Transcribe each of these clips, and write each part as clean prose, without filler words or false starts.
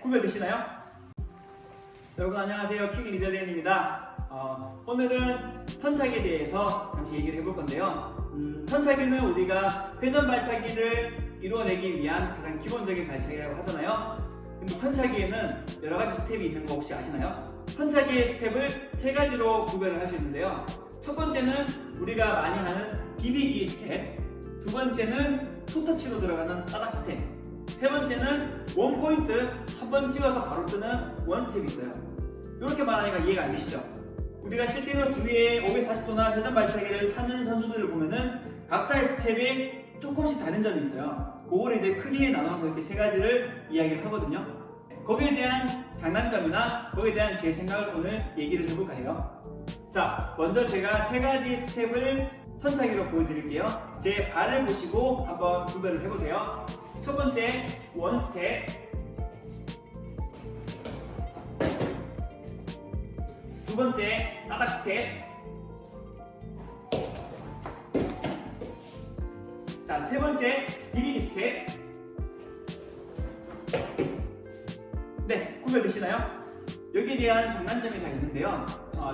구별되시나요? 여러분 안녕하세요. 킥 리저랜입니다. 오늘은 턴차기에 대해서 잠시 얘기를 해볼 건데요. 턴차기는 우리가 회전 발차기를 이루어내기 위한 가장 기본적인 발차기라고 하잖아요. 근데 턴차기에는 여러 가지 스텝이 있는 거 혹시 아시나요? 턴차기의 스텝을 세 가지로 구별을 할 수 있는데요. 첫 번째는 우리가 많이 하는 비비기 스텝, 두 번째는 투터치로 들어가는 따닥 스텝, 세 번째는 원포인트 한 번 찍어서 바로 뜨는 원스텝이 있어요. 이렇게 말하니까 이해가 안 되시죠? 우리가 실제로 주위에 540도나 회전 발차기를 찾는 선수들을 보면은 각자의 스텝이 조금씩 다른 점이 있어요. 그거를 이제 크게 나눠서 이렇게 세 가지를 이야기를 하거든요. 거기에 대한 장단점이나 거기에 대한 제 생각을 오늘 얘기를 해볼까 해요. 자, 먼저 제가 세 가지 스텝을 턴차기로 보여드릴게요. 제 발을 보시고 한번 구별을 해보세요. 첫 번째 원 스텝, 두 번째 따닥 스텝, 자, 세 번째 비비기 스텝. 네, 구별되시나요? 여기에 대한 장단점이 다 있는데요.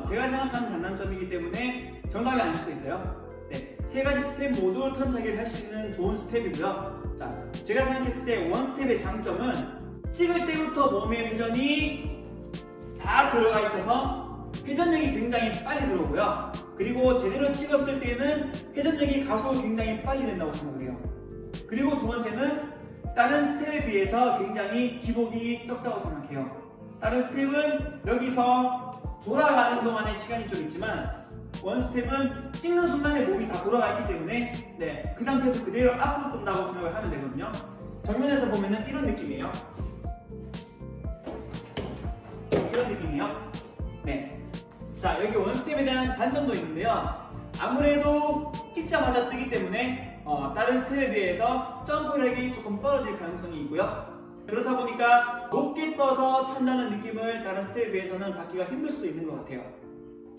제가 생각하는 장단점이기 때문에 정답이 아닐 수도 있어요. 네, 세 가지 스텝 모두 턴차기를 할 수 있는 좋은 스텝이고요. 자, 제가 생각했을 때 원 스텝의 장점은 찍을 때부터 몸의 회전이 다 들어가 있어서 회전력이 굉장히 빨리 들어오고요. 그리고 제대로 찍었을 때는 회전력이 가속 굉장히 빨리 된다고 생각을 해요. 그리고 두 번째는 다른 스텝에 비해서 굉장히 기복이 적다고 생각해요. 다른 스텝은 여기서 돌아가는 동안의 시간이 좀 있지만 원 스텝은 찍는 순간에 몸이 다 돌아가 있기 때문에 네, 그 상태에서 그대로 앞으로 뜬다고 생각을 하면 되거든요. 정면에서 보면은 이런 느낌이에요. 이런 느낌이에요. 네. 자, 여기 원 스텝에 대한 단점도 있는데요. 아무래도 찍자마자 뜨기 때문에 다른 스텝에 비해서 점프력이 조금 떨어질 가능성이 있고요. 그렇다 보니까 높게 떠서 찬다는 느낌을 다른 스텝에 비해서는 받기가 힘들 수도 있는 것 같아요.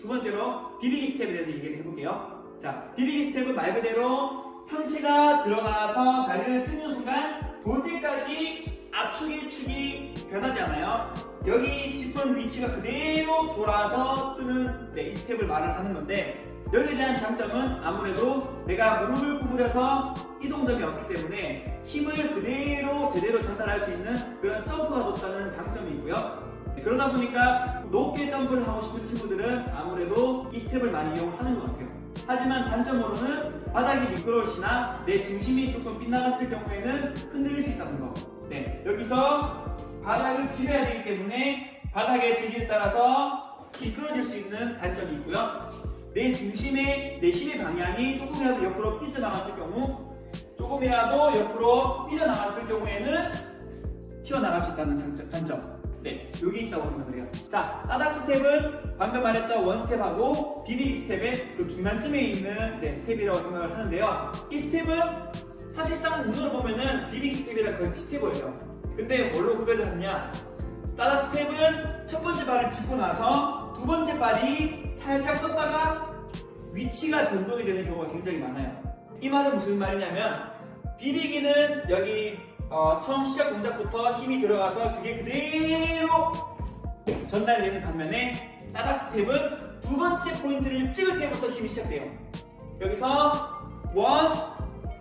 두 번째로 비비기 스텝에 대해서 얘기를 해볼게요. 자, 비비기 스텝은 말 그대로 상체가 들어가서 다리를 찌는 순간 돌 때까지 압축이 축이 변하지 않아요. 여기 짚은 위치가 그대로 돌아서 뜨는 이 스텝을 말을 하는 건데, 여기에 대한 장점은 아무래도 내가 무릎을 구부려서 이동점이 없기 때문에 힘을 그대로 제대로 전달할 수 있는 그런 점프가 높다는 장점이 있고요. 그러다 보니까 높게 점프를 하고 싶은 친구들은 아무래도 이 스텝을 많이 이용하는 것 같아요. 하지만 단점으로는 바닥이 미끄러우시나 내 중심이 조금 빗나갔을 경우에는 흔들릴 수 있다는 거. 네, 여기서 바닥을 비벼야 되기 때문에 바닥의 재질에 따라서 미끄러질 수 있는 단점이 있고요. 내 중심의, 내 힘의 방향이 조금이라도 옆으로 삐져나갔을 경우에는 튀어나갈 수 있다는 단점. 네, 여기 있다고 생각을 해요. 자, 따닥 스텝은 방금 말했던 원 스텝하고 비비기 스텝의 그 중간쯤에 있는 스텝이라고 생각을 하는데요. 이 스텝은 사실상 문으로 보면은 비비기 스텝이랑 거의 비슷해 보여요. 근데 뭘로 구별을 하느냐? 따닥 스텝은 첫 번째 발을 짚고 나서 두 번째 발이 살짝 떴다가 위치가 변동이 되는 경우가 굉장히 많아요. 이 말은 무슨 말이냐면, 비비기는 여기 처음 시작 동작부터 힘이 들어가서 그게 그대로 전달되는 반면에 따닥 스텝은 두 번째 포인트를 찍을 때부터 힘이 시작돼요. 여기서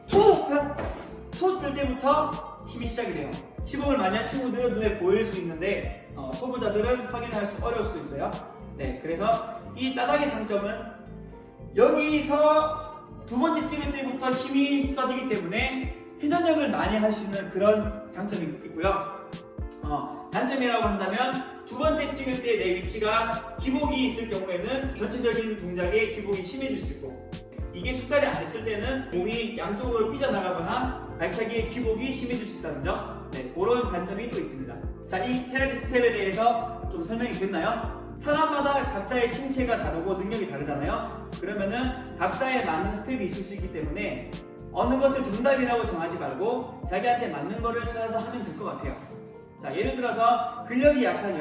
투 뜰 때부터 힘이 시작이 돼요. 시범을 많이 한 친구들은 눈에 보일 수 있는데 초보자들은 확인할 수 어려울 수도 있어요. 네, 그래서 이 따닥의 장점은 여기서 두 번째 찍을 때부터 힘이 써지기 때문에 회전력을 많이 할 수 있는 그런 장점이 있고요. 단점이라고 한다면 두 번째 찍을 때 내 위치가 기복이 있을 경우에는 전체적인 동작에 기복이 심해질 수 있고, 이게 숙달이 안 됐을 때는 몸이 양쪽으로 삐져나가거나 발차기의 기복이 심해질 수 있다는 점, 네, 그런 단점이 또 있습니다. 자, 이 세 가지 스텝에 대해서 좀 설명이 됐나요? 사람마다 각자의 신체가 다르고 능력이 다르잖아요. 그러면은 각자에 맞는 스텝이 있을 수 있기 때문에 어느 것을 정답이라고 정하지 말고 자기한테 맞는 거를 찾아서 하면 될 것 같아요. 자, 예를 들어서 근력이 약한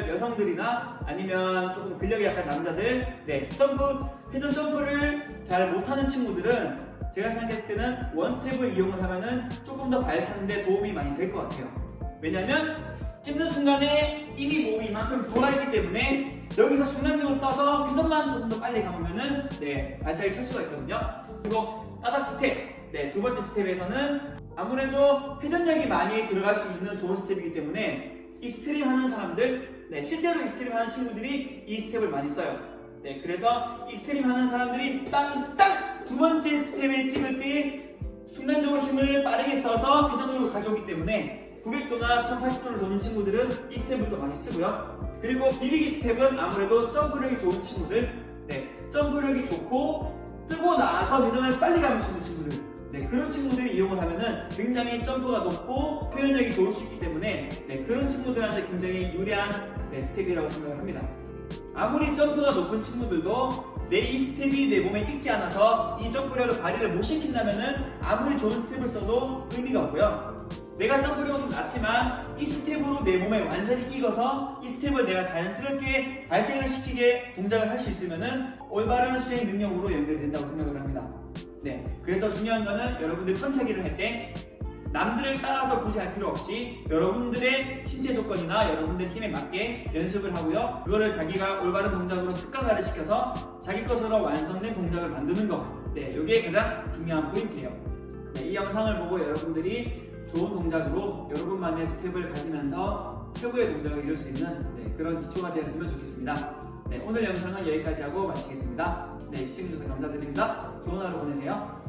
여성들이나 아니면 조금 근력이 약한 남자들, 네, 회전 점프를 잘 못하는 친구들은 제가 생각했을 때는 원 스텝을 이용을 하면은 조금 더 발 차는데 도움이 많이 될 것 같아요. 왜냐면 찝는 순간에 이미 몸이 이만큼 돌아있기 때문에 여기서 순간적으로 떠서 회전만 조금 더 빨리 감으면은 발차기 찰 수가 있거든요. 그리고 따닥 스텝, 두 번째 스텝에서는 아무래도 회전력이 많이 들어갈 수 있는 좋은 스텝이기 때문에 익스트림 하는 사람들, 실제로 익스트림 하는 친구들이 이 스텝을 많이 써요. 그래서 익스트림 하는 사람들이 땅땅 두 번째 스텝에 찍을 때 순간적으로 힘을 빠르게 써서 회전으로 가져오기 때문에 900도나 1080도를 도는 친구들은 이 스텝을 또 많이 쓰고요. 그리고 비비기 스텝은 아무래도 점프력이 좋은 친구들, 점프력이 좋고 뜨고 나서 회전을 빨리 감을 수 있는 친구들, 그런 친구들이 이용을 하면은 굉장히 점프가 높고 표현력이 좋을 수 있기 때문에 그런 친구들한테 굉장히 유리한 스텝이라고 생각을 합니다. 아무리 점프가 높은 친구들도 이 스텝이 내 몸에 익지 않아서 이 점프력을 발휘를 못 시킨다면은 아무리 좋은 스텝을 써도 의미가 없고요. 내가 점프력은 좀 낮지만 이 스텝으로 내 몸에 완전히 익어서 이 스텝을 내가 자연스럽게 발생을 시키게 동작을 할 수 있으면은 올바른 수행 능력으로 연결이 된다고 생각을 합니다. 그래서 중요한 거는 여러분들 턴차기를 할 때 남들을 따라서 굳이 할 필요 없이 여러분들의 신체 조건이나 여러분들 힘에 맞게 연습을 하고요. 그거를 자기가 올바른 동작으로 습관화를 시켜서 자기 것으로 완성된 동작을 만드는 거. 이게 가장 중요한 포인트예요. 이 영상을 보고 여러분들이 좋은 동작으로 여러분만의 스텝을 가지면서 최고의 동작을 이룰 수 있는 그런 기초가 되었으면 좋겠습니다. 오늘 영상은 여기까지 하고 마치겠습니다. 시청해주셔서 감사드립니다. 좋은 하루 보내세요.